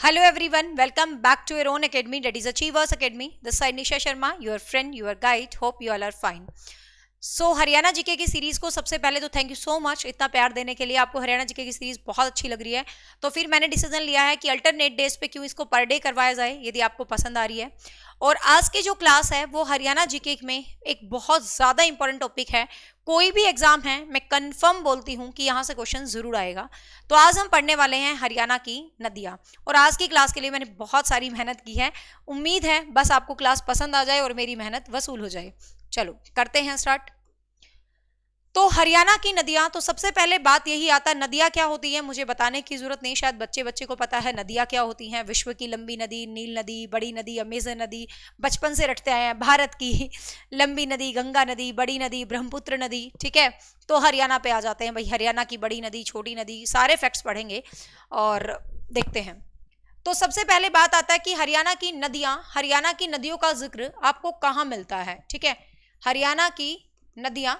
Hello everyone, welcome back to your own academy, that is Achievers Academy. This side Nisha Sharma, your friend, your guide. Hope you all are fine. Haryana GK की series को सबसे पहले तो thank you so much इतना प्यार देने के लिए। आपको हरियाणा जीके की सीरीज बहुत अच्छी लग रही है, तो फिर मैंने डिसीजन लिया है कि अल्टरनेट डेज पे क्यों इसको पर डे करवाया जाए, यदि आपको पसंद आ रही है। और आज की जो क्लास है वो हरियाणा जीके में एक बहुत ज्यादा इंपॉर्टेंट टॉपिक है। कोई भी एग्जाम है मैं कंफर्म बोलती हूँ कि यहाँ से क्वेश्चन जरूर आएगा। तो आज हम पढ़ने वाले हैं हरियाणा की नदियाँ, और आज की क्लास के लिए मैंने बहुत सारी मेहनत की है। उम्मीद है बस आपको क्लास पसंद आ जाए और मेरी मेहनत वसूल हो जाए। चलो करते हैं स्टार्ट। तो हरियाणा की नदियां, तो सबसे पहले बात यही आता है नदियां क्या होती है, मुझे बताने की जरूरत नहीं, शायद बच्चे बच्चे को पता है नदियां क्या होती हैं। विश्व की लंबी नदी नील नदी, बड़ी नदी अमेजन नदी, बचपन से रटते आए हैं। भारत की लंबी नदी गंगा नदी, बड़ी नदी ब्रह्मपुत्र नदी। ठीक है, तो हरियाणा पे आ जाते हैं भाई। हरियाणा की बड़ी नदी छोटी नदी सारे फैक्ट्स पढ़ेंगे और देखते हैं। तो सबसे पहले बात आता है कि हरियाणा की नदियां, हरियाणा की नदियों का जिक्र आपको कहाँ मिलता है। ठीक है, हरियाणा की नदियां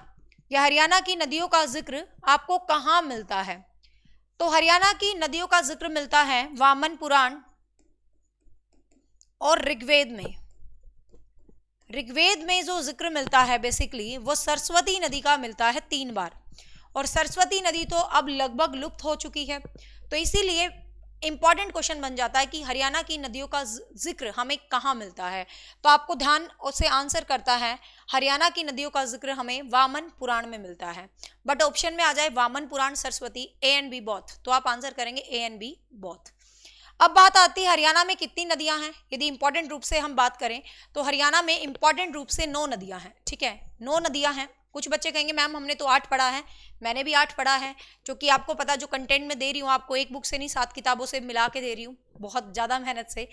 या हरियाणा की नदियों का जिक्र आपको कहाँ मिलता है। तो हरियाणा की नदियों का जिक्र मिलता है वामन पुराण और ऋग्वेद में। ऋग्वेद में जो जिक्र मिलता है बेसिकली वो सरस्वती नदी का मिलता है 3 बार, और सरस्वती नदी तो अब लगभग लुप्त हो चुकी है। तो इसीलिए इंपॉर्टेंट क्वेश्चन बन जाता है कि हरियाणा की नदियों का जिक्र हमें कहाँ मिलता है। तो आपको ध्यान से आंसर करता है हरियाणा की नदियों का जिक्र हमें वामन पुराण में मिलता है। बट ऑप्शन में आ जाए Vaman Puran Saraswati, A and B both, तो आप आंसर करेंगे ए एंड बी बोथ। अब बात आती है हरियाणा में कितनी नदियां हैं। यदि इंपॉर्टेंट रूप से हम बात करें तो हरियाणा में इंपॉर्टेंट रूप से 9 नदियां हैं। ठीक है, 9 नदियां हैं। कुछ बच्चे कहेंगे मैम हमने तो 8 पढ़ा है, मैंने भी 8 पढ़ा है, क्योंकि आपको पता जो कंटेंट में दे रही हूँ आपको एक बुक से नहीं 7 किताबों से मिला के दे रही हूँ, बहुत ज्यादा मेहनत से।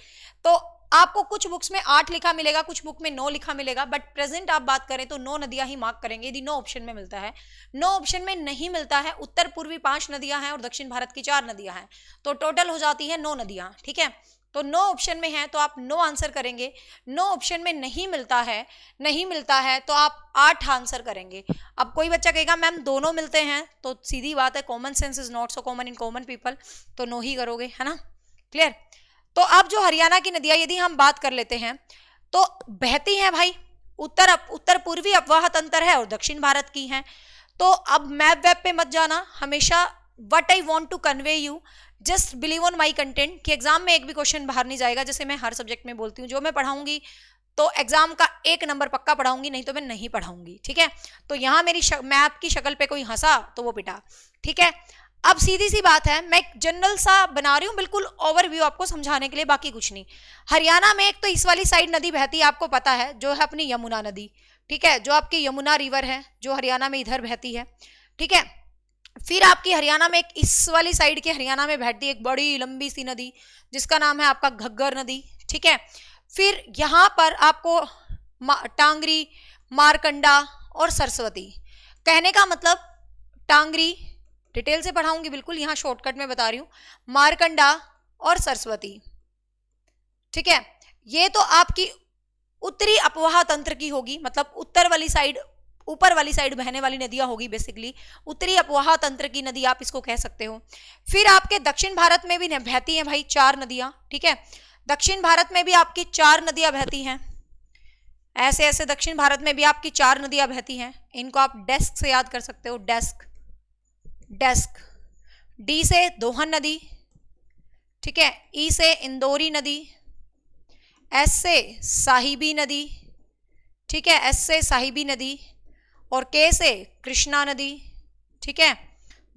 तो आपको कुछ बुक्स में 8 लिखा मिलेगा, कुछ बुक में 9 लिखा मिलेगा, बट प्रेजेंट आप बात करें तो 9 नदियां ही मार्क करेंगे यदि 9 ऑप्शन में मिलता है। 9 ऑप्शन में नहीं मिलता है, उत्तर पूर्वी 5 नदियां हैं और दक्षिण भारत की 4 नदियां हैं, तो टोटल हो जाती है 9 नदियां। ठीक है, तो 9 ऑप्शन में है तो आप 9 आंसर करेंगे। 9 ऑप्शन में नहीं मिलता है तो आप 8 आंसर करेंगे। अब कोई बच्चा कहेगा मैम दोनों मिलते हैं, तो सीधी बात है common sense is not so common in common people, तो नो ही करोगे, है ना, क्लियर। तो अब जो हरियाणा की नदियां यदि हम बात कर लेते हैं तो बहती हैं भाई, उत्तर पूर्वी अपवाह तंत्र है और दक्षिण भारत की हैं। तो अब मैप वेब पे मत जाना, हमेशा what I want to convey you, just believe on my content, कि एग्जाम में एक भी क्वेश्चन बाहर नहीं जाएगा। जैसे मैं हर सब्जेक्ट में बोलती हूँ जो मैं पढ़ाऊंगी तो एग्जाम का 1 नंबर पक्का पढ़ाऊंगी, नहीं तो मैं नहीं पढ़ाऊंगी। ठीक है, तो यहाँ मेरी मैप की शक्ल पे कोई हंसा तो वो पिटा। ठीक है, अब सीधी सी बात है, मैं एक जनरल सा बना रही हूँ बिल्कुल ओवरव्यू आपको समझाने के लिए, बाकी कुछ नहीं। हरियाणा में एक तो इस वाली साइड नदी बहती है, आपको पता है, जो है अपनी यमुना नदी। ठीक है, जो आपकी यमुना रिवर है जो हरियाणा में इधर बहती है। ठीक है, फिर आपकी हरियाणा में एक इस वाली साइड के हरियाणा में बहती है एक बड़ी लंबी सी नदी जिसका नाम है आपका घग्गर नदी। ठीक है, फिर यहाँ पर आपको टांगरी, मारकंडा और सरस्वती। कहने का मतलब टांगरी डिटेल से पढ़ाऊंगी बिल्कुल, यहाँ शॉर्टकट में बता रही हूँ, मारकंडा और सरस्वती। ठीक है, ये तो आपकी उत्तरी अपवाह तंत्र की होगी, मतलब उत्तर वाली साइड, ऊपर वाली साइड बहने वाली नदियां होगी, बेसिकली उत्तरी अपवाह तंत्र की नदी आप इसको कह सकते हो। फिर आपके दक्षिण भारत में भी बहती हैं भाई 4 नदियां। ठीक है, दक्षिण भारत में भी आपकी 4 नदियां बहती हैं, ऐसे ऐसे दक्षिण भारत में भी आपकी 4 नदियां बहती हैं। इनको आप डेस्क से याद कर सकते हो, डेस्क। डी से दोहन नदी, ठीक है, ई से इंदौरी नदी, एस से साहिबी नदी, ठीक है, एस से साहिबी नदी, और के से कृष्णा नदी। ठीक है,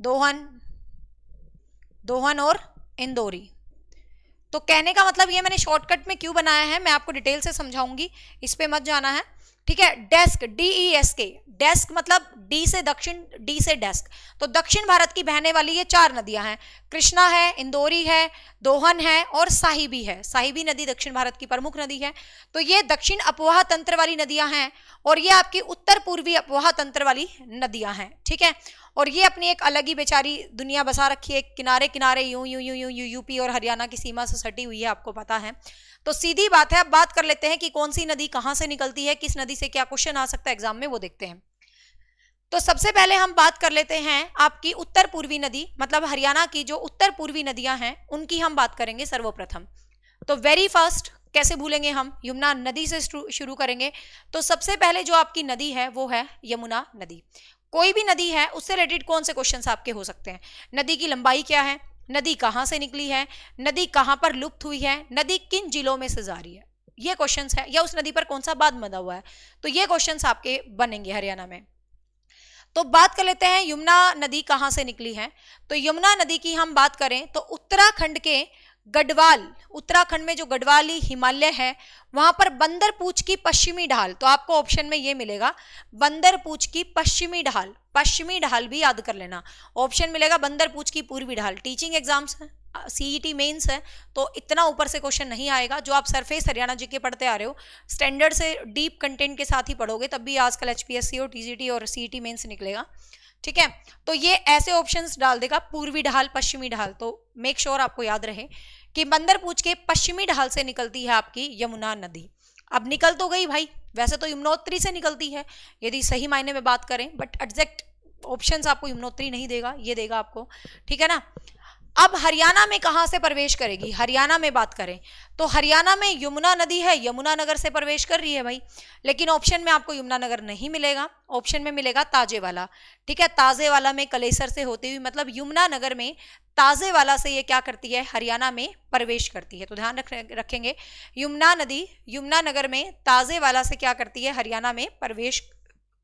दोहन और इंदौरी। तो कहने का मतलब ये मैंने शॉर्टकट में क्यों बनाया है मैं आपको डिटेल से समझाऊंगी, इस पे मत जाना है। ठीक है, डेस्क, DESK, डेस्क मतलब डी से दक्षिण, डी से डेस्क। तो दक्षिण भारत की बहने वाली ये 4 नदियां हैं, कृष्णा है, इंदौरी है, दोहन है और साहिबी है। साहिबी नदी दक्षिण भारत की प्रमुख नदी है। तो ये दक्षिण अपवाह तंत्र वाली नदियां हैं और ये आपकी उत्तर पूर्वी अपवाह तंत्र वाली नदियां हैं। ठीक है, और ये अपनी एक अलग ही बेचारी दुनिया बसा रखी है, किनारे किनारे यूं यूं यूं यूं यूपी और हरियाणा की सीमा से सटी हुई है, आपको पता है। तो सीधी बात है, अब बात कर लेते हैं कि कौन सी नदी कहां से निकलती है, किस नदी से क्या क्वेश्चन आ सकता है एग्जाम में, वो देखते हैं। तो सबसे पहले हम बात कर लेते हैं आपकी उत्तर पूर्वी नदी, मतलब हरियाणा की जो उत्तर पूर्वी नदियां हैं उनकी हम बात करेंगे सर्वप्रथम। तो वेरी फर्स्ट कैसे भूलेंगे हम, यमुना नदी से शुरू करेंगे। तो सबसे पहले जो आपकी नदी है वो है यमुना नदी। कोई भी नदी है उससे रिलेटेड कौन से क्वेश्चंस आपके हो सकते हैं? नदी की लंबाई क्या है, नदी कहां से निकली है, नदी कहां पर लुप्त हुई है, नदी किन जिलों में से जारी है, ये क्वेश्चंस है, या उस नदी पर कौन सा बांध बंधा हुआ है। तो ये क्वेश्चंस आपके बनेंगे हरियाणा में। तो बात कर लेते हैं यमुना नदी कहां से निकली है। तो यमुना नदी की हम बात करें तो उत्तराखंड के गढ़वाल, उत्तराखंड में जो गढ़वाली हिमालय है वहां पर बंदरपूछ की पश्चिमी ढाल, तो आपको ऑप्शन में ये मिलेगा बंदरपूछ की पश्चिमी ढाल, पश्चिमी ढाल भी याद कर लेना। ऑप्शन मिलेगा बंदरपूछ की पूर्वी ढाल। टीचिंग एग्जाम्स है, सीईटी मेंस है, तो इतना ऊपर से क्वेश्चन नहीं आएगा। जो आप सरफेस हरियाणा जीके पढ़ते आ रहे हो, स्टैंडर्ड से डीप कंटेंट के साथ ही पढ़ोगे तब भी आजकल एचपीएससी और टीजीटी और सीईटी मेंस निकलेगा। ठीक है, तो ये ऐसे ऑप्शंस डाल देगा, पूर्वी ढाल, पश्चिमी ढाल। तो मेक श्योर आपको याद रहे कि बंदरपूछ के पश्चिमी ढाल से निकलती है आपकी यमुना नदी। अब निकल तो गई भाई, वैसे तो यमुनोत्री से निकलती है यदि सही मायने में बात करें, बट एग्जैक्ट ऑप्शंस आपको यमुनोत्री नहीं देगा, ये देगा आपको। ठीक है ना। अब हरियाणा में कहां से प्रवेश करेगी, हरियाणा में बात करें तो हरियाणा में यमुना नदी है, यमुनानगर से प्रवेश कर रही है भाई, लेकिन ऑप्शन में आपको यमुनानगर नहीं मिलेगा, ऑप्शन में मिलेगा ताजेवाला। ठीक है, ताजेवाला में कलेसर से होती हुई, मतलब यमुनानगर में ताजेवाला से ये क्या करती है, हरियाणा में प्रवेश करती है। तो ध्यान रखेंगे यमुना नदी यमुनानगर में ताजेवाला से क्या करती है, हरियाणा में प्रवेश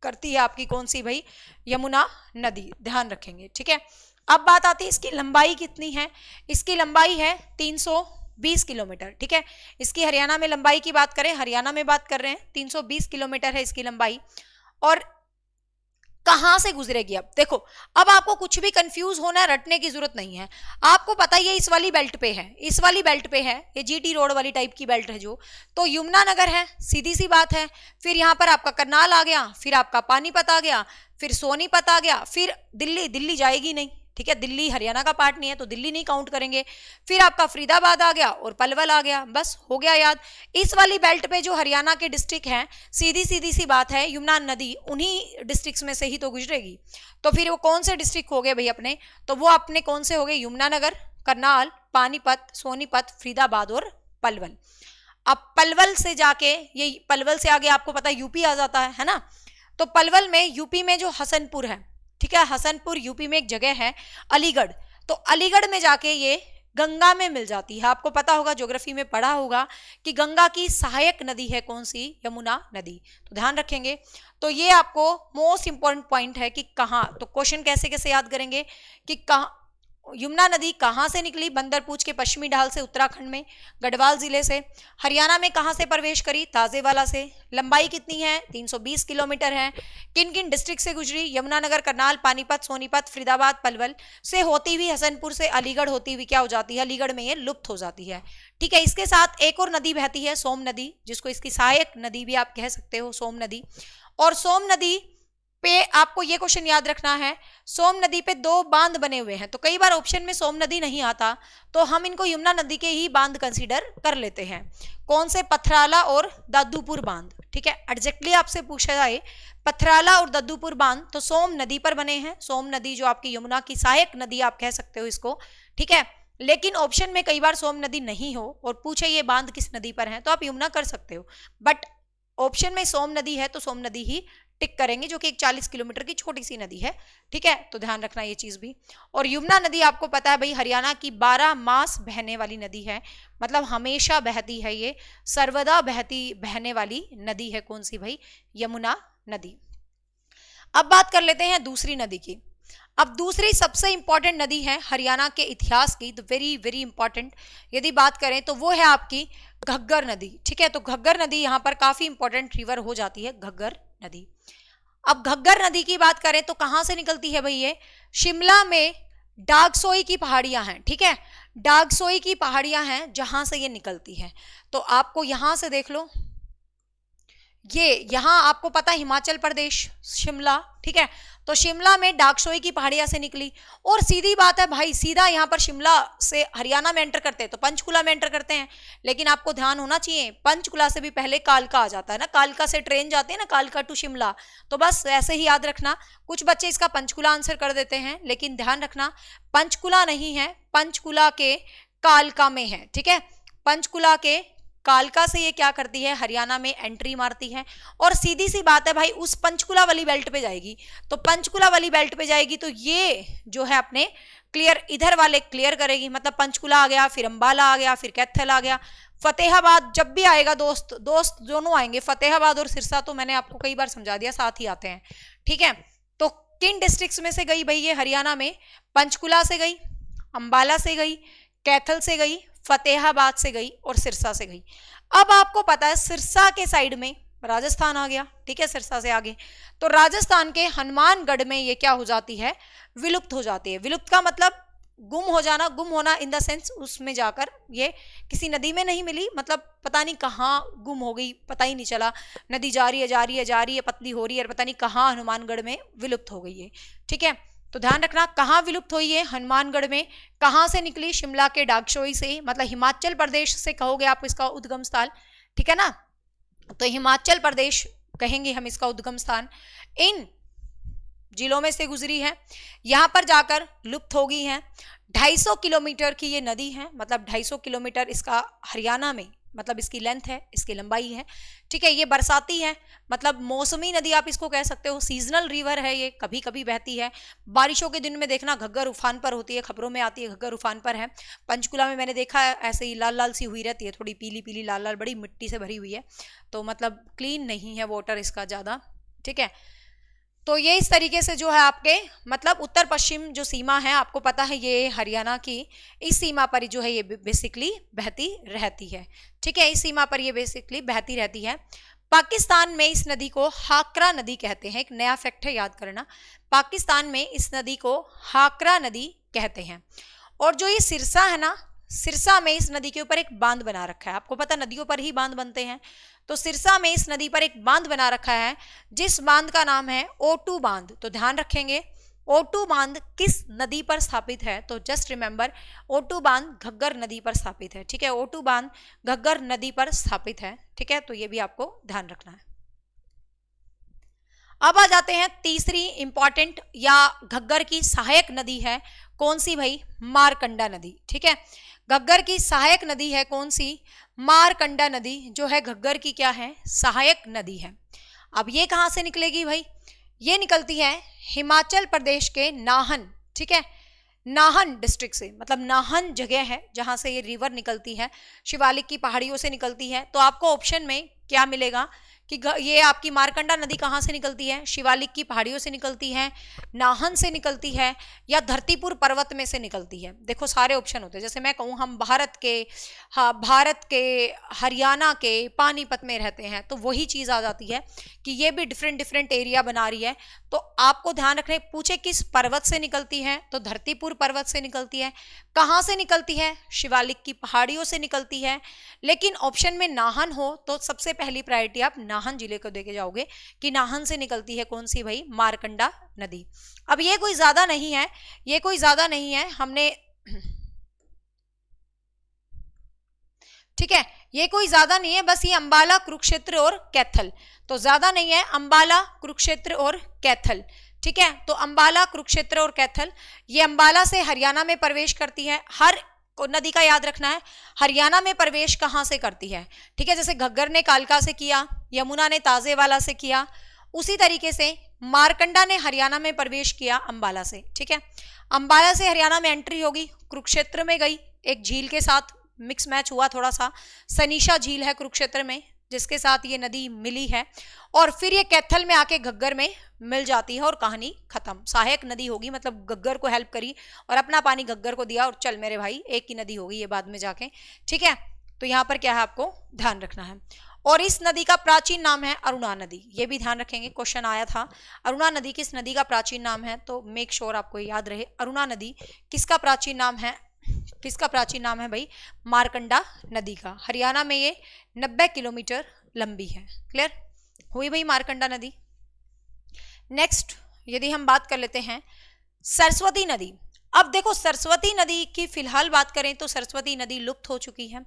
करती है आपकी कौन सी भाई, यमुना नदी, ध्यान रखेंगे। ठीक है, अब बात आती है इसकी लंबाई कितनी है। इसकी लंबाई है 320 किलोमीटर। ठीक है, इसकी हरियाणा में लंबाई की बात करें, हरियाणा में बात कर रहे हैं, 320 किलोमीटर है इसकी लंबाई। और कहां से गुजरेगी, अब देखो, अब आपको कुछ भी कंफ्यूज होना, रटने की जरूरत नहीं है। आपको पता ही है इस वाली बेल्ट पे है, इस वाली बेल्ट पे है, ये जीटी रोड वाली टाइप की बेल्ट है जो, तो यमुनानगर है, सीधी सी बात है। फिर यहाँ पर आपका करनाल आ गया, फिर आपका पानीपत आ गया, फिर सोनीपत आ गया, फिर दिल्ली, दिल्ली जाएगी नहीं। ठीक है, दिल्ली हरियाणा का पार्ट नहीं है तो दिल्ली नहीं काउंट करेंगे। फिर आपका फरीदाबाद आ गया और पलवल आ गया, बस हो गया याद। इस वाली बेल्ट पे जो हरियाणा के डिस्ट्रिक्ट हैं, सीधी सीधी सी बात है, यमुना नदी उन्हीं डिस्ट्रिक्ट्स में से ही तो गुजरेगी। तो फिर वो कौन से डिस्ट्रिक्ट हो गए भाई अपने, तो वो अपने कौन से हो गए, यमुनानगर, करनाल, पानीपत, सोनीपत, फरीदाबाद और पलवल। अब पलवल से जाके, ये पलवल से आगे आपको पता यूपी आ जाता है ना। तो पलवल में, यूपी में जो हसनपुर है, ठीक है, हसनपुर यूपी में एक जगह है अलीगढ़, तो अलीगढ़ में जाके ये गंगा में मिल जाती है। आपको पता होगा, ज्योग्राफी में पढ़ा होगा कि गंगा की सहायक नदी है कौन सी, यमुना नदी। तो ध्यान रखेंगे। तो ये आपको मोस्ट इंपॉर्टेंट पॉइंट है कि कहाँ, तो क्वेश्चन कैसे कैसे याद करेंगे कि कहाँ यमुना नदी कहां से निकली, बंदरपूछ के पश्चिमी ढाल से, उत्तराखंड में गढ़वाल जिले से। हरियाणा में कहां से प्रवेश करी, ताजेवाला से। लंबाई कितनी है, 320 किलोमीटर है। किन किन डिस्ट्रिक्ट से गुजरी, यमुनानगर, करनाल, पानीपत, सोनीपत, फरीदाबाद, पलवल से होती हुई हसनपुर से अलीगढ़ होती हुई क्या हो जाती है, अलीगढ़ में ये लुप्त हो जाती है। ठीक है, इसके साथ एक और नदी बहती है, सोम नदी, जिसको इसकी सहायक नदी भी आप कह सकते हो, सोम नदी। और सोम नदी पे आपको ये क्वेश्चन याद रखना है, सोम नदी पे 2 बांध बने हुए हैं। तो कई बार ऑप्शन में सोम नदी नहीं आता तो हम इनको यमुना नदी के ही बांध कंसीडर कर लेते हैं। कौन से, पथराला और दादूपुर बांध। ठीक है, एग्जैक्टली आपसे पूछा जाए पथराला और दादूपुर बांध तो सोम नदी पर बने हैं। सोम नदी जो आपकी यमुना की सहायक नदी आप कह सकते हो इसको। ठीक है, लेकिन ऑप्शन में कई बार सोम नदी नहीं हो और पूछे ये बांध किस नदी पर है तो आप यमुना कर सकते हो, बट ऑप्शन में सोम नदी है तो सोम नदी ही टिक करेंगे, जो कि एक 40 किलोमीटर की छोटी सी नदी है। ठीक है, तो ध्यान रखना ये चीज भी। और यमुना नदी आपको पता है भाई हरियाणा की 12 मास बहने वाली नदी है, मतलब हमेशा बहती है, ये सर्वदा बहने वाली नदी है कौन सी भाई, यमुना नदी। अब बात कर लेते हैं दूसरी नदी की। अब दूसरी सबसे इंपॉर्टेंट नदी है हरियाणा के इतिहास की, तो वेरी वेरी इंपॉर्टेंट यदि बात करें तो वो है आपकी घग्गर नदी। ठीक है, तो घग्गर नदी यहाँ पर काफी इंपॉर्टेंट रिवर हो जाती है, घग्गर नदी। अब घग्गर नदी की बात करें तो कहां से निकलती है भाई, ये शिमला में डागसोई की पहाड़ियां हैं। ठीक है, डागसोई की पहाड़ियां हैं जहां से ये निकलती है। तो आपको यहां से देख लो, ये यहाँ आपको पता है हिमाचल प्रदेश शिमला, ठीक है, तो शिमला में डाकसोई की पहाड़ियां से निकली और सीधी बात है भाई, सीधा यहाँ पर शिमला से हरियाणा में एंटर करते हैं तो पंचकुला में एंटर करते हैं। लेकिन आपको ध्यान होना चाहिए पंचकुला से भी पहले कालका आ जाता है ना, कालका से ट्रेन जाती है ना, कालका टू शिमला। तो बस ऐसे ही याद रखना। कुछ बच्चे इसका पंचकुला आंसर कर देते हैं, लेकिन ध्यान रखना पंचकुला नहीं है, पंचकुला के कालका में है, ठीक है। पंचकुला के कालका से ये क्या करती है, हरियाणा में एंट्री मारती है और सीधी सी बात है भाई उस पंचकुला वाली बेल्ट पे जाएगी। तो पंचकुला वाली बेल्ट पे जाएगी तो ये जो है अपने क्लियर इधर वाले क्लियर करेगी, मतलब पंचकुला आ गया, फिर अंबाला आ गया, फिर कैथल आ गया, फतेहाबाद जब भी आएगा दोस्त दोनों आएंगे, फतेहाबाद और सिरसा तो मैंने आपको कई बार समझा दिया साथ ही आते हैं, ठीक है। तो किन डिस्ट्रिक्ट्स में से गई भाई ये हरियाणा में, पंचकुला से गई, अंबाला से गई, कैथल से गई, फतेहाबाद से गई और सिरसा से गई। अब आपको पता है सिरसा के साइड में राजस्थान आ गया, ठीक है, सिरसा से आगे तो राजस्थान के हनुमानगढ़ में ये क्या हो जाती है, विलुप्त हो जाती है। विलुप्त का मतलब गुम हो जाना, गुम होना इन द सेंस उसमें जाकर ये किसी नदी में नहीं मिली, मतलब पता नहीं कहाँ गुम हो गई, पता ही नहीं चला, नदी जा रही है जा रही है जा रही है, पतली हो रही है, पता नहीं कहाँ हनुमानगढ़ में विलुप्त हो गई है, ठीक है। तो ध्यान रखना कहाँ विलुप्त हुई है, हनुमानगढ़ में। कहाँ से निकली, शिमला के डाकसोई से, मतलब हिमाचल प्रदेश से कहोगे आप इसका उद्गम स्थान, ठीक है ना। तो हिमाचल प्रदेश कहेंगे हम इसका उद्गम स्थान, इन जिलों में से गुजरी है, यहाँ पर जाकर लुप्त हो गई है। 250 किलोमीटर की ये नदी है, मतलब 250 किलोमीटर इसका हरियाणा में, मतलब इसकी लेंथ है, इसकी लंबाई है, ठीक है। ये बरसाती है, मतलब मौसमी नदी आप इसको कह सकते हो, सीजनल रिवर है, ये कभी कभी बहती है। बारिशों के दिन में देखना घग्गर उफान पर होती है, खबरों में आती है घग्गर उफान पर है। पंचकुला में मैंने देखा है ऐसे ही लाल लाल सी हुई रहती है, थोड़ी पीली पीली लाल लाल, बड़ी मिट्टी से भरी हुई है, तो मतलब क्लीन नहीं है वाटर इसका ज़्यादा, ठीक है। तो ये इस तरीके से जो है आपके मतलब उत्तर पश्चिम जो सीमा है आपको पता है ये हरियाणा की, इस सीमा पर जो है ये बेसिकली बहती रहती है, ठीक है। इस सीमा पर ये बेसिकली बहती रहती है। पाकिस्तान में इस नदी को हाकरा नदी कहते हैं, एक नया फैक्ट है याद करना, पाकिस्तान में इस नदी को हाकरा नदी कहते हैं। और जो ये सिरसा है ना, सिरसा में इस नदी के ऊपर एक बांध बना रखा है, आपको पता नदियों पर ही बांध बनते हैं, तो सिरसा में इस नदी पर एक बांध बना रखा है जिस बांध का नाम है O2 बांध। तो ध्यान रखेंगे O2 बांध किस नदी पर स्थापित है, तो जस्ट रिमेंबर O2 बांध घग्गर नदी पर स्थापित है, ठीक है। O2 बांध घग्गर नदी पर स्थापित है, ठीक है, तो ये भी आपको ध्यान रखना है। अब आ जाते हैं तीसरी इंपॉर्टेंट या घग्गर की सहायक नदी है, कौन सी भाई, मारकंडा नदी, ठीक है। घग्गर की सहायक नदी है कौन सी, मारकंडा नदी जो है घग्गर की क्या है, सहायक नदी है। अब ये कहाँ से निकलेगी भाई, ये निकलती है हिमाचल प्रदेश के नाहन, ठीक है, नाहन डिस्ट्रिक्ट से, मतलब नाहन जगह है जहां से ये रिवर निकलती है, शिवालिक की पहाड़ियों से निकलती है। तो आपको ऑप्शन में क्या मिलेगा कि ये आपकी मारकंडा नदी कहाँ से निकलती है, शिवालिक की पहाड़ियों से निकलती है, नाहन से निकलती है, या धरतीपुर पर्वत में से निकलती है। देखो सारे ऑप्शन होते हैं, जैसे मैं कहूँ हम भारत के हरियाणा के पानीपत में रहते हैं तो वही चीज़ आ जाती है कि ये भी डिफरेंट एरिया बना रही है। तो आपको ध्यान रखने, पूछे किस पर्वत से निकलती है तो धरतीपुर पर्वत से निकलती है। कहाँ से निकलती है, शिवालिक की पहाड़ियों से निकलती है। लेकिन ऑप्शन में नाहन हो तो सबसे पहली प्रायोरिटी आप नाहन जिले को देके जाओगे कि नाहन से निकलती है कौन सी भाई, मारकंडा नदी। अब ये कोई ज्यादा नहीं है, ये कोई ज्यादा नहीं है, हमने ठीक है, ये कोई ज्यादा नहीं है, बस ये अंबाला, कुरुक्षेत्र और कैथल, तो ज्यादा नहीं है, अंबाला, कुरुक्षेत्र और कैथल, ठीक है। तो अंबाला, कुरुक्षेत्र और कैथल, ये अंबाला से हरियाणा में प्रवेश करती है। हर नदी का याद रखना है हरियाणा में प्रवेश कहाँ से करती है, ठीक है। जैसे घग्गर ने कालका से किया, यमुना ने ताजेवाला से किया, उसी तरीके से मारकंडा ने हरियाणा में प्रवेश किया अंबाला से, ठीक है। अंबाला से हरियाणा में एंट्री होगी, कुरुक्षेत्र में गई, एक झील के साथ मिक्स मैच हुआ थोड़ा सा, सनीशा झील है कुरुक्षेत्र में जिसके साथ ये नदी मिली है, और फिर ये कैथल में आके घग्गर में मिल जाती है और कहानी खत्म। सहायक नदी होगी, मतलब घग्गर को हेल्प करी और अपना पानी घग्गर को दिया और चल मेरे भाई एक ही नदी होगी ये बाद में जाके, ठीक है। तो यहाँ पर क्या है आपको ध्यान रखना है। और इस नदी का प्राचीन नाम है अरुणा नदी, ये भी ध्यान रखेंगे, क्वेश्चन आया था अरुणा नदी किस नदी का प्राचीन नाम है, तो मेक श्योर आपको याद रहे अरुणा नदी किसका प्राचीन नाम है, किसका प्राचीन नाम है भाई, मारकंडा नदी का। हरियाणा में ये 90 किलोमीटर लंबी है, क्लियर। हुई भाई मारकंडा नदी। नेक्स्ट यदि हम बात कर लेते हैं सरस्वती नदी। अब देखो सरस्वती नदी की फिलहाल बात करें तो सरस्वती नदी लुप्त हो चुकी है,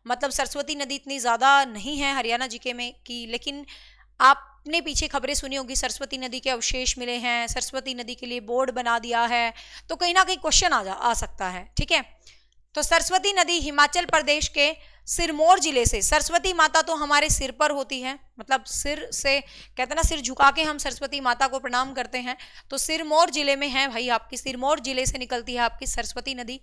मतलब सरस्वती नदी इतनी ज्यादा नहीं है हरियाणा जीके में की, लेकिन आपने पीछे खबरें सुनी होगी सरस्वती नदी के अवशेष मिले हैं, सरस्वती नदी के लिए बोर्ड बना दिया है, तो कहीं ना कहीं क्वेश्चन आ सकता है। ठीक है, तो सरस्वती नदी हिमाचल प्रदेश के सिरमौर जिले से, सरस्वती माता तो हमारे सिर पर होती है, मतलब सिर से कहते हैं ना, सिर झुका के हम सरस्वती माता को प्रणाम करते हैं, तो सिरमौर जिले में है भाई, आपकी सिरमौर जिले से निकलती है आपकी सरस्वती नदी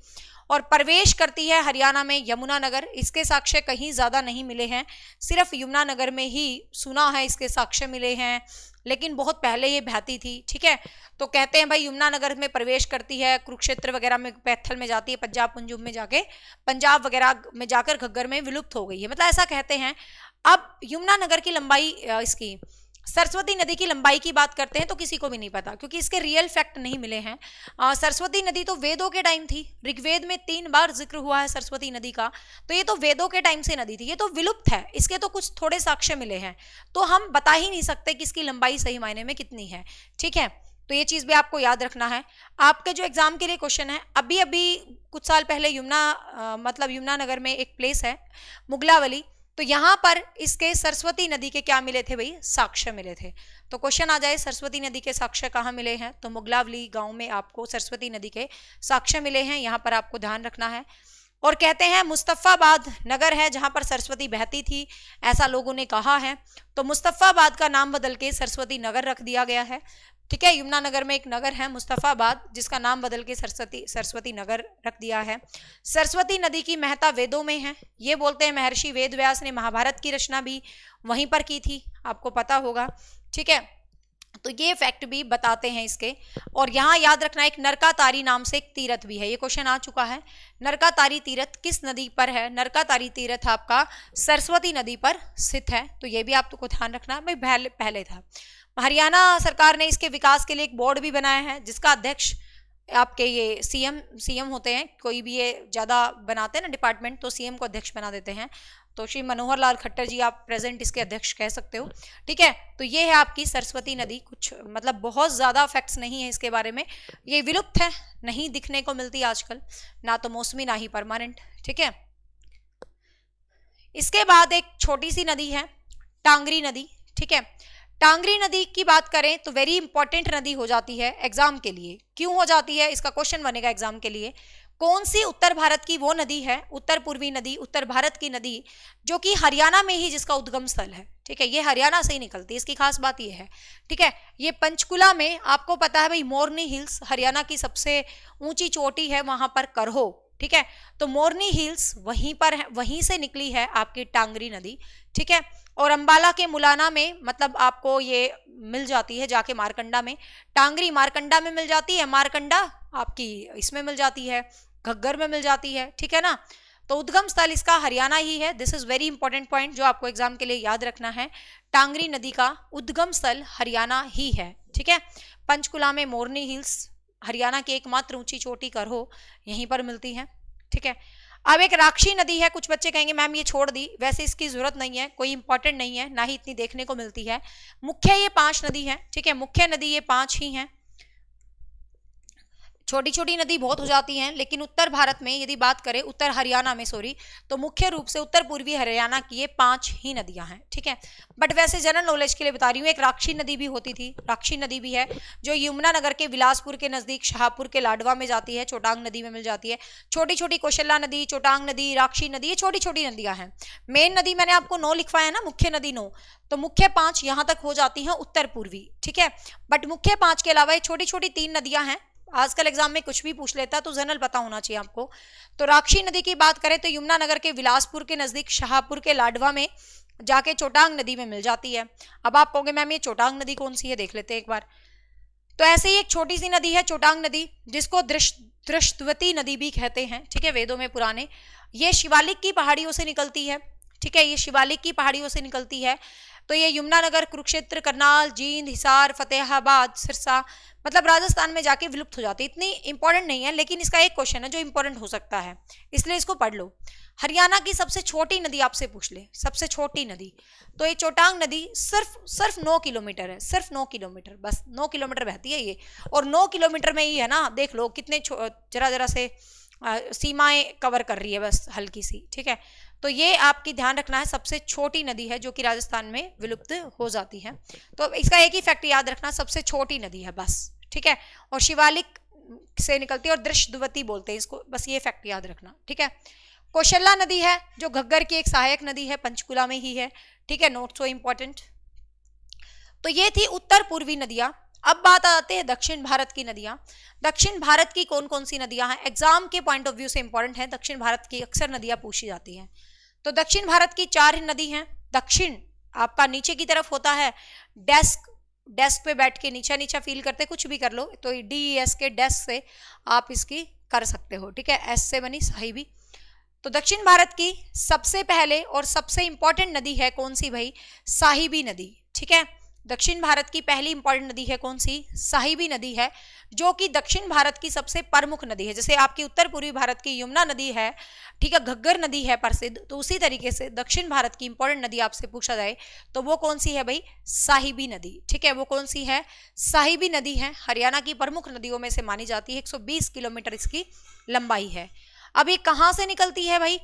और प्रवेश करती है हरियाणा में यमुनानगर। इसके साक्ष्य कहीं ज्यादा नहीं मिले हैं, सिर्फ यमुनानगर में ही सुना है इसके साक्ष्य मिले हैं, लेकिन बहुत पहले ये बहती थी। ठीक है, तो कहते हैं भाई यमुनानगर में प्रवेश करती है, कुरुक्षेत्र वगैरह में, पैथल में जाती है, पंजाब पंजुब में जाके, पंजाब वगैरह में जाकर घग्गर में विलुप्त हो गई है, मतलब ऐसा कहते हैं। अब यमुनानगर की लंबाई, इसकी सरस्वती नदी की लंबाई की बात करते हैं तो किसी को भी नहीं पता, क्योंकि इसके रियल फैक्ट नहीं मिले हैं। सरस्वती नदी तो वेदों के टाइम थी, ऋग्वेद में 3 बार जिक्र हुआ है सरस्वती नदी का, तो ये तो वेदों के टाइम से नदी थी, ये तो विलुप्त है, इसके तो कुछ थोड़े साक्ष्य मिले हैं, तो हम बता ही नहीं सकते कि इसकी लंबाई सही मायने में कितनी है। ठीक है, तो ये चीज भी आपको याद रखना है। आपके जो एग्जाम के लिए क्वेश्चन है, अभी अभी कुछ साल पहले यमुनानगर में एक प्लेस है मुगलावली, तो यहां पर इसके सरस्वती नदी के क्या मिले थे भाई, साक्ष्य मिले थे। तो क्वेश्चन आ जाए सरस्वती नदी के साक्ष्य कहाँ मिले हैं, तो मुगलावली गांव में आपको सरस्वती नदी के साक्ष्य मिले हैं, यहां पर आपको ध्यान रखना है। और कहते हैं मुस्तफाबाद नगर है जहां पर सरस्वती बहती थी, ऐसा लोगों ने कहा है, तो मुस्तफाबाद का नाम बदल के सरस्वती नगर रख दिया गया है। ठीक है, यमुनानगर में एक नगर है मुस्तफाबाद, जिसका नाम बदल के सरस्वती नगर रख दिया है। सरस्वती नदी की महत्ता वेदों में है, ये बोलते हैं महर्षि वेद व्यास ने महाभारत की रचना भी वहीं पर की थी, आपको पता होगा। ठीक है, तो ये फैक्ट भी बताते हैं इसके। और यहाँ याद रखना एक नरकातारी नाम से एक तीर्थ भी है, ये क्वेश्चन आ चुका है, नरकातारी तीर्थ किस नदी पर है, नरकातारी तीर्थ आपका सरस्वती नदी पर स्थित है, तो ये भी आपको ध्यान रखना है भाई, पहले था। हरियाणा सरकार ने इसके विकास के लिए एक बोर्ड भी बनाया है, जिसका अध्यक्ष आपके ये सीएम होते हैं, कोई भी ये ज्यादा बनाते हैं ना डिपार्टमेंट, तो सीएम को अध्यक्ष बना देते हैं, तो श्री मनोहर लाल खट्टर जी आप प्रेजेंट इसके अध्यक्ष कह सकते हो। ठीक है, तो ये है आपकी सरस्वती नदी, कुछ मतलब बहुत ज्यादा फैक्ट्स नहीं है इसके बारे में, ये विलुप्त है, नहीं दिखने को मिलती आजकल, ना तो मौसमी ना ही परमानेंट। ठीक है, इसके बाद एक छोटी सी नदी है टांगरी नदी। ठीक है, टांगरी नदी की बात करें तो वेरी इंपॉर्टेंट नदी हो जाती है एग्जाम के लिए। क्यों हो जाती है, इसका क्वेश्चन बनेगा एग्जाम के लिए। कौन सी उत्तर भारत की वो नदी है, उत्तर पूर्वी नदी, उत्तर भारत की नदी, जो कि हरियाणा में ही जिसका उद्गम स्थल है। ठीक है, ये हरियाणा से ही निकलती है, इसकी खास बात ये है। ठीक है, ये पंचकुला में, आपको पता है भाई मोरनी हिल्स हरियाणा की सबसे ऊंची चोटी है, वहां पर करहो। ठीक है, तो मोरनी हिल्स वहीं पर है, वहीं से निकली है आपकी टांगरी नदी। ठीक है, और अंबाला के मुलाना में मतलब आपको ये मिल जाती है जाके मारकंडा में, टांगरी मारकंडा में मिल जाती है, मारकंडा आपकी इसमें मिल जाती है, घग्गर में मिल जाती है। ठीक है ना, तो उद्गम स्थल इसका हरियाणा ही है। This is very important point जो आपको एग्जाम के लिए याद रखना है, टांगरी नदी का उद्गम स्थल हरियाणा ही है। ठीक है, पंचकुला में मोरनी हिल्स, हरियाणा की एकमात्र ऊंची चोटी करहो, यहीं पर मिलती है। ठीक है, अब एक राक्षी नदी है, कुछ बच्चे कहेंगे मैम ये छोड़ दी, वैसे इसकी जरूरत नहीं है, कोई इंपॉर्टेंट नहीं है, ना ही इतनी देखने को मिलती है। मुख्य ये 5 नदी है। ठीक है, मुख्य नदी ये 5 ही हैं, छोटी छोटी नदी बहुत हो जाती हैं, लेकिन उत्तर भारत में यदि बात करें, उत्तर हरियाणा में सॉरी, तो मुख्य रूप से उत्तर पूर्वी हरियाणा की ये 5 ही नदियां हैं। ठीक है, बट वैसे जनरल नॉलेज के लिए बता रही हूँ, एक राक्षी नदी भी होती थी, राक्षी नदी भी है जो यमुनानगर के बिलासपुर के नजदीक शाहपुर के लाडवा में जाती है, चोटांग नदी में मिल जाती है। छोटी छोटी कौशल्या नदी, चोटांग नदी, राक्षी नदी, ये छोटी छोटी नदियां हैं। मेन नदी मैंने आपको 9 लिखवाया ना, मुख्य नदी 9, तो मुख्य 5 यहां तक हो जाती हैं उत्तर पूर्वी। ठीक है, बट मुख्य 5 के अलावा ये छोटी छोटी 3 नदियां हैं। आजकल एग्जाम में कुछ भी पूछ लेता तो जनरल पता होना चाहिए आपको। तो राक्षी नदी की बात करें तो यमुनानगर के बिलासपुर के नजदीक शाहपुर के लाडवा में जाके चोटांग नदी में मिल जाती है। अब आप कहोगे मैम ये चोटांग नदी कौन सी है, देख लेते हैं एक बार। तो ऐसे ही एक छोटी सी नदी है चोटांग नदी, जिसको दृष्टवती नदी भी कहते हैं। ठीक है, वेदों में पुराने, ये शिवालिक की पहाड़ियों से निकलती है। ठीक है, ये शिवालिक की पहाड़ियों से निकलती है। तो ये यमुनानगर, कुरुक्षेत्र, करनाल, जींद, हिसार, फतेहाबाद, सिरसा, मतलब राजस्थान में जाके विलुप्त हो जाती है। इतनी इंपॉर्टेंट नहीं है, लेकिन इसका एक क्वेश्चन है जो इंपॉर्टेंट हो सकता है, इसलिए इसको पढ़ लो। हरियाणा की सबसे छोटी नदी आपसे पूछ ले, सबसे छोटी नदी, तो ये चोटांग नदी सिर्फ 9 किलोमीटर है, सिर्फ 9 किलोमीटर, बस 9 किलोमीटर बहती है ये, और 9 किलोमीटर में ही है ना, देख लो कितने जरा जरा से सीमाएं कवर कर रही है, बस हल्की सी, ठीक है। तो ये आपकी ध्यान रखना है, सबसे छोटी नदी है जो कि राजस्थान में विलुप्त हो जाती है। तो इसका एक ही फैक्ट याद रखना, सबसे छोटी नदी है बस, ठीक है, और शिवालिक से निकलती है और दृश्यवती बोलते हैं इसको, बस ये फैक्ट याद रखना, ठीक है। कौशल्या नदी है जो घग्गर की एक सहायक नदी है, पंचकुला में ही है, ठीक है, नोट सो इंपॉर्टेंट। तो ये थी उत्तर पूर्वी नदियां। अब बात आते हैं दक्षिण भारत की नदियां। दक्षिण भारत की कौन कौन सी नदियां हैं, एग्जाम के पॉइंट ऑफ व्यू से इंपॉर्टेंट है, दक्षिण भारत की अक्सर नदियां पूछी जाती हैं। तो दक्षिण भारत की 4 नदी हैं। दक्षिण आपका नीचे की तरफ होता है, डेस्क पे बैठ के नीचा नीचा फील करते, कुछ भी कर लो, तो DES के डेस्क से आप इसकी कर सकते हो, ठीक है, S से बनी साहिबी। तो दक्षिण भारत की सबसे पहले और सबसे इंपॉर्टेंट नदी है कौन सी भाई, साहिबी नदी, ठीक है। दक्षिण भारत की पहली इंपॉर्टेंट नदी है कौन सी, साहिबी नदी है, जो कि दक्षिण भारत की सबसे प्रमुख नदी है। जैसे आपकी उत्तर पूर्वी भारत की यमुना नदी है, ठीक है, घग्गर नदी है प्रसिद्ध, तो उसी तरीके से दक्षिण भारत की इंपॉर्टेंट नदी आपसे पूछा जाए तो वो कौन सी है भाई, साहिबी नदी, ठीक है, वो कौन सी है, साहिबी नदी है। हरियाणा की प्रमुख नदियों में से मानी जाती है, 120 किलोमीटर इसकी लंबाई है। अब ये कहाँ से निकलती है भाई,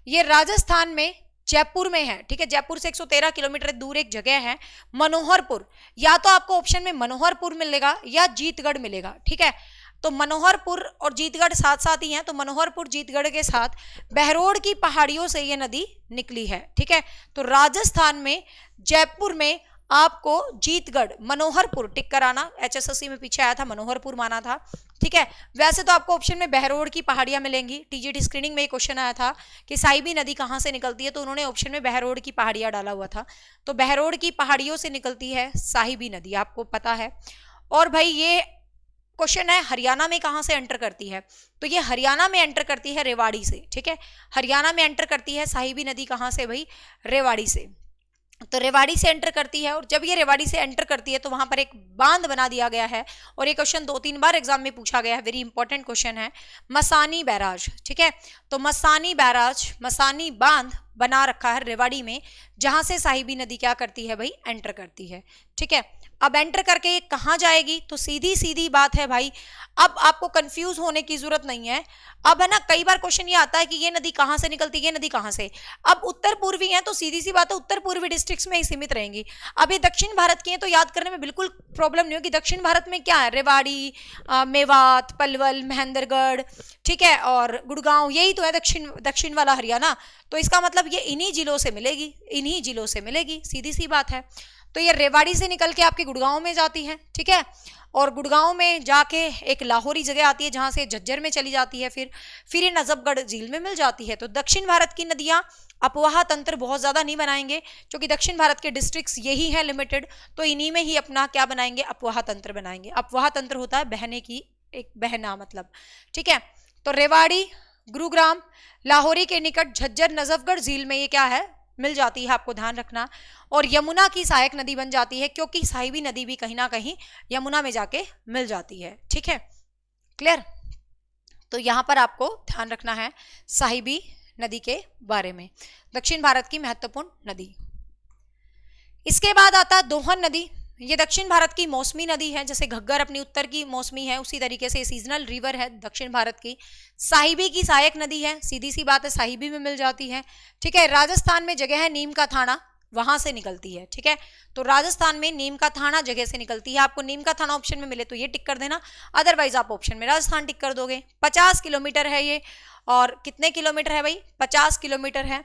ये राजस्थान में जयपुर में है, ठीक है, जयपुर से 113 किलोमीटर दूर एक जगह है मनोहरपुर, या तो आपको ऑप्शन में मनोहरपुर मिलेगा या जीतगढ़ मिलेगा, ठीक है। तो मनोहरपुर और जीतगढ़ साथ साथ ही हैं, तो मनोहरपुर जीतगढ़ के साथ बहरोड की पहाड़ियों से ये नदी निकली है, ठीक है। तो राजस्थान में जयपुर में आपको जीतगढ़, मनोहरपुर टिक कराना, HSSC में पीछे आया था, मनोहरपुर माना था, ठीक है। वैसे तो आपको ऑप्शन में बहरोड की पहाड़ियां मिलेंगी, TGT स्क्रीनिंग में एक क्वेश्चन आया था कि साहिबी नदी कहाँ से निकलती है, तो उन्होंने ऑप्शन में बहरोड की पहाड़ियां डाला हुआ था, तो बहरोड की पहाड़ियों से निकलती है साहिबी नदी, आपको पता है। और भाई ये क्वेश्चन है हरियाणा में कहाँ से एंटर करती है, तो ये हरियाणा में एंटर करती है रेवाड़ी से, ठीक है, हरियाणा में एंटर करती है साहिबी नदी, कहाँ से भाई, रेवाड़ी से। तो रेवाड़ी से एंटर करती है, और जब ये रेवाड़ी से एंटर करती है तो वहां पर एक बांध बना दिया गया है, और ये क्वेश्चन 2-3 बार एग्जाम में पूछा गया है, वेरी इंपॉर्टेंट क्वेश्चन है, मसानी बैराज, ठीक है। तो मसानी बैराज, मसानी बांध बना रखा है रेवाड़ी में, जहां से साहिबी नदी क्या करती है भाई, एंटर करती है, ठीक है। अब एंटर करके ये कहाँ जाएगी, तो सीधी सीधी बात है भाई, अब आपको कंफ्यूज होने की जरूरत नहीं है। अब है ना, कई बार क्वेश्चन ये आता है कि ये नदी कहाँ से निकलती है, ये नदी कहाँ से, अब उत्तर पूर्वी है तो सीधी सी बात है उत्तर पूर्वी डिस्ट्रिक्ट्स में ही सीमित रहेंगी। अब ये दक्षिण भारत की है तो याद करने में बिल्कुल प्रॉब्लम नहीं होगी। दक्षिण भारत में क्या है, रेवाड़ी, मेवात, पलवल, महेंद्रगढ़, ठीक है, और गुड़गांव, यही तो है दक्षिण वाला हरियाणा। तो इसका मतलब ये इन्हीं जिलों से मिलेगी, इन्हीं जिलों से मिलेगी, सीधी सी बात है। तो ये रेवाड़ी से निकल के आपके गुड़गांव में जाती है, ठीक है, और गुड़गांव में जाके एक लाहौरी जगह आती है जहां से झज्जर में चली जाती है, फिर ये नजफगढ़ झील में मिल जाती है। तो दक्षिण भारत की नदियां अपवाह तंत्र बहुत ज्यादा नहीं बनाएंगे, क्योंकि दक्षिण भारत के डिस्ट्रिक्ट्स यही हैं लिमिटेड, तो इन्हीं में ही अपना क्या बनाएंगे, अपवाह तंत्र बनाएंगे। अपवाह तंत्र होता है बहने की, एक बहना मतलब, ठीक है। तो रेवाड़ी, गुरुग्राम, लाहौरी के निकट झज्जर, नजफगढ़ झील में ये क्या है, मिल जाती है, आपको ध्यान रखना। और यमुना की सहायक नदी बन जाती है, क्योंकि साहिबी नदी भी कहीं ना कहीं यमुना में जाके मिल जाती है, ठीक है, क्लियर। तो यहां पर आपको ध्यान रखना है साहिबी नदी के बारे में, दक्षिण भारत की महत्वपूर्ण नदी। इसके बाद आता है दोहन नदी। ये दक्षिण भारत की मौसमी नदी है, जैसे घग्गर अपनी उत्तर की मौसमी है, उसी तरीके से सीजनल रिवर है दक्षिण भारत की। साहिबी की सहायक नदी है, सीधी सी बात है, साहिबी में मिल जाती है, ठीक है। राजस्थान में जगह है नीम का थाना, वहां से निकलती है, ठीक है। तो राजस्थान में नीम का थाना जगह से निकलती है। आपको नीम का थाना ऑप्शन में मिले तो ये टिक कर देना, अदरवाइज आप ऑप्शन में राजस्थान टिक कर दोगे। 50 किलोमीटर है ये, और कितने किलोमीटर है भाई, 50 किलोमीटर है।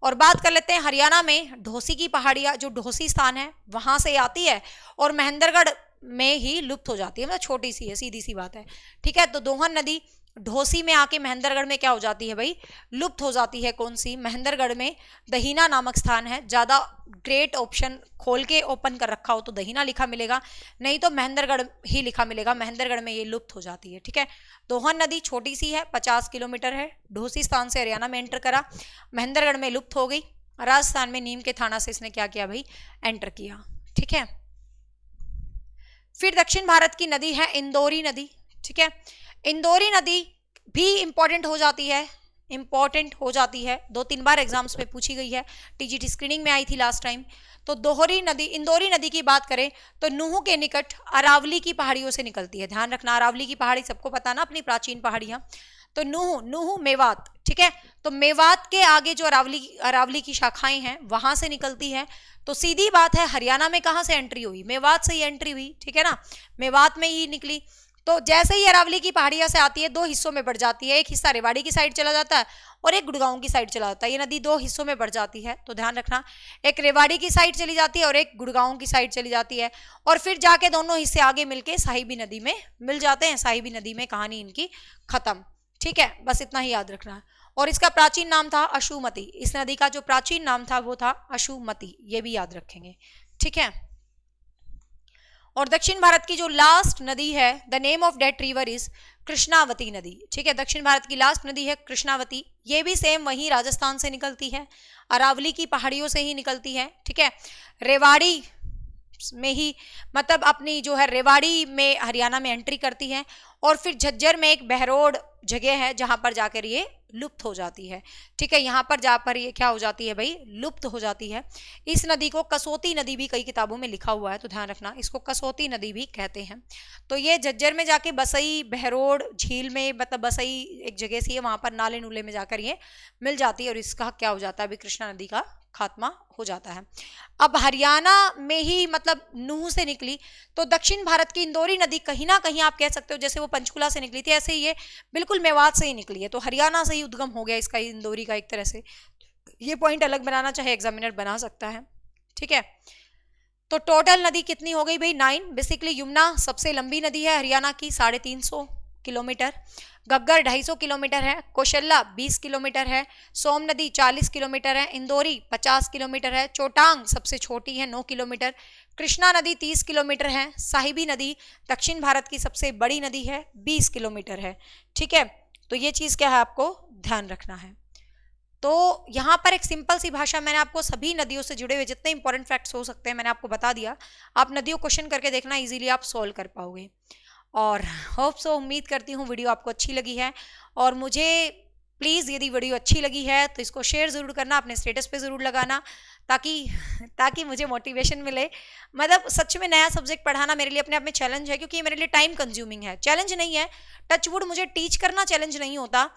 और बात कर लेते हैं हरियाणा में ढोसी की पहाड़ियां, जो ढोसी स्थान है वहां से आती है और महेंद्रगढ़ में ही लुप्त हो जाती है, मतलब छोटी सी है, सीधी सी बात है, ठीक है। तो दोहन नदी ढोसी में आके महेंद्रगढ़ में क्या हो जाती है भाई, लुप्त हो जाती है। कौन सी, महेंद्रगढ़ में दहीना नामक स्थान है, ज्यादा ग्रेट ऑप्शन खोल के ओपन कर रखा हो तो दहीना लिखा मिलेगा, नहीं तो महेंद्रगढ़ ही लिखा मिलेगा, महेंद्रगढ़ में ये लुप्त हो जाती है, ठीक है। दोहन नदी छोटी सी है, 50 किलोमीटर है, ढोसी स्थान से हरियाणा में एंटर करा, महेंद्रगढ़ में लुप्त हो गई, राजस्थान में नीम के थाना से इसने क्या किया भाई, एंटर किया। ठीक है, फिर दक्षिण भारत की नदी है इंदौरी नदी। ठीक है, इंदौरी नदी भी इंपॉर्टेंट हो जाती है, इंपॉर्टेंट हो जाती है, 2-3 बार एग्जाम्स में पूछी गई है, टीजीटी स्क्रीनिंग में आई थी लास्ट टाइम। तो दोहरी नदी, इंदौरी नदी की बात करें तो नूह के निकट अरावली की पहाड़ियों से निकलती है। ध्यान रखना, अरावली की पहाड़ी सबको पता ना, अपनी प्राचीन पहाड़ियां। तो नूह मेवात, ठीक है, तो मेवात के आगे जो अरावली की शाखाएं हैं वहां से निकलती है। तो सीधी बात है, हरियाणा में कहां से एंट्री हुई, मेवात से ही एंट्री हुई। ठीक है ना, मेवात में ही निकली। तो जैसे ही अरावली की पहाड़ियां से आती है 2 हिस्सों में बढ़ जाती है, एक हिस्सा रेवाड़ी की साइड चला जाता है और एक गुड़गांव की साइड चला जाता है। ये नदी 2 हिस्सों में बढ़ जाती है, तो ध्यान रखना, एक रेवाड़ी की साइड चली जाती है और एक गुड़गांव की साइड चली जाती है, और फिर जाके दोनों हिस्से आगे मिलके साहिबी नदी में मिल जाते हैं। साहिबी नदी में कहानी इनकी खत्म। ठीक है, बस इतना ही याद रखना है। और इसका प्राचीन नाम था अशुमती, इस नदी का जो प्राचीन नाम था वो था अशुमती, ये भी याद रखेंगे। ठीक है, और दक्षिण भारत की जो लास्ट नदी है, the name of that river is Krishnavati नदी। ठीक है, दक्षिण भारत की लास्ट नदी है कृष्णावती, ये भी सेम वही राजस्थान से निकलती है, अरावली की पहाड़ियों से ही निकलती है। ठीक है, रेवाड़ी में ही, मतलब अपनी जो है रेवाड़ी में हरियाणा में एंट्री करती है, और फिर झज्जर में एक बहरोड जगह है जहां पर जाकर ये लुप्त हो जाती है। ठीक है, यहाँ पर जाकर ये क्या हो जाती है भाई, लुप्त हो जाती है। इस नदी को कसौती नदी भी कई किताबों में लिखा हुआ है, तो ध्यान रखना, इसको कसौती नदी भी कहते हैं। तो ये झज्जर में जाके बसई बहरोड झील में, मतलब बसई एक जगह सी है, वहां पर नाले नूले में जाकर ये मिल जाती है, और इसका क्या हो जाता है अभी, कृष्णा नदी का खात्मा हो जाता है। अब हरियाणा में ही, मतलब नूह से निकली, तो दक्षिण भारत की इंदौरी नदी कहीं ना कहीं आप कह सकते हो जैसे वो पंचकुला से निकली थी, ऐसे ही ये बिल्कुल मेवात से ही निकली है, तो हरियाणा से ही उद्गम हो गया इसका, इंदौरी का एक तरह से। ये पॉइंट अलग बनाना चाहे एग्जामिनर बना सकता है। ठीक है, तो टोटल नदी कितनी हो गई भाई, 9। बेसिकली यमुना सबसे लंबी नदी है हरियाणा की, 350 किलोमीटर, गग्गर 250 किलोमीटर है, कौशल्या 20 किलोमीटर है, सोम नदी 40 किलोमीटर है, इंदौरी 50 किलोमीटर है, चोटांग सबसे छोटी है 9 किलोमीटर, कृष्णा नदी 30 किलोमीटर है, साहिबी नदी दक्षिण भारत की सबसे बड़ी नदी है, 20 किलोमीटर है। ठीक है, तो ये चीज़ क्या है आपको ध्यान रखना है। तो यहाँ पर एक सिंपल सी भाषा, मैंने आपको सभी नदियों से जुड़े हुए जितने इंपॉर्टेंट फैक्ट्स हो सकते हैं मैंने आपको बता दिया। आप नदियों क्वेश्चन करके देखना, इजीली आप सोल्व कर पाओगे। और होप सो, उम्मीद करती हूँ वीडियो आपको अच्छी लगी है, और मुझे प्लीज़ यदि वीडियो अच्छी लगी है तो इसको शेयर ज़रूर करना, अपने स्टेटस पे ज़रूर लगाना, ताकि मुझे मोटिवेशन मिले। मतलब सच में नया सब्जेक्ट पढ़ाना मेरे लिए अपने आप में चैलेंज है, क्योंकि ये मेरे लिए टाइम कंज्यूमिंग है। चैलेंज नहीं है, टचवुड मुझे टीच करना चैलेंज नहीं होता,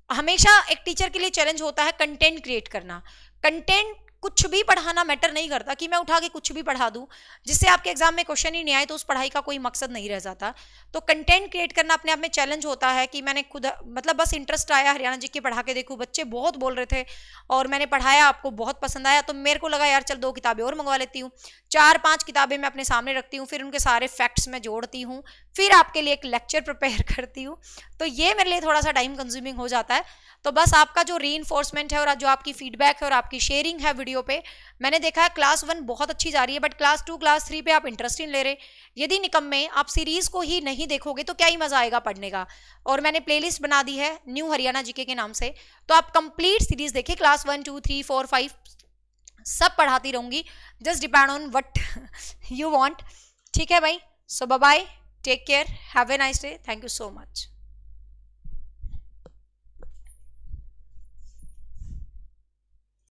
हमेशा एक टीचर के लिए चैलेंज होता है कंटेंट क्रिएट करना। कंटेंट कुछ भी पढ़ाना मैटर नहीं करता, कि मैं उठा के कुछ भी पढ़ा दूं जिससे आपके एग्जाम में क्वेश्चन ही नहीं आए, तो उस पढ़ाई का कोई मकसद नहीं रह जाता। तो कंटेंट क्रिएट करना अपने आप में चैलेंज होता है, कि मैंने खुद, मतलब बस इंटरेस्ट आया, हरियाणा जी के पढ़ा के देखूं, बच्चे बहुत बोल रहे थे और मैंने पढ़ाया, आपको बहुत पसंद आया, तो मेरे को लगा यार चल 2 किताबें और मंगवा लेती हूँ। 4-5 किताबें मैं अपने सामने रखती हूँ, फिर उनके सारे फैक्ट्स मैं जोड़ती हूँ, फिर आपके लिए एक लेक्चर प्रिपेयर करती हूँ। तो ये मेरे लिए थोड़ा सा टाइम कंज्यूमिंग हो जाता है। तो बस आपका जो रीइंफोर्समेंट है और जो आपकी फीडबैक है और आपकी शेयरिंग है वीडियो पे, मैंने देखा है क्लास 1 बहुत अच्छी जा रही है, बट क्लास 2 क्लास 3 पे आप इंटरेस्ट ही नहीं ले रहे। यदि निकम्मे आप सीरीज को ही नहीं देखोगे तो क्या ही मजा आएगा पढ़ने का। और मैंने प्लेलिस्ट बना दी है न्यू हरियाणा जीके के नाम से, तो आप कंप्लीट सीरीज देखिए, क्लास 1 2 3 4 5 सब पढ़ाती रहूंगी, just depend on what you want. ठीक है भाई, so bye bye, take care, have a nice day, thank you so much.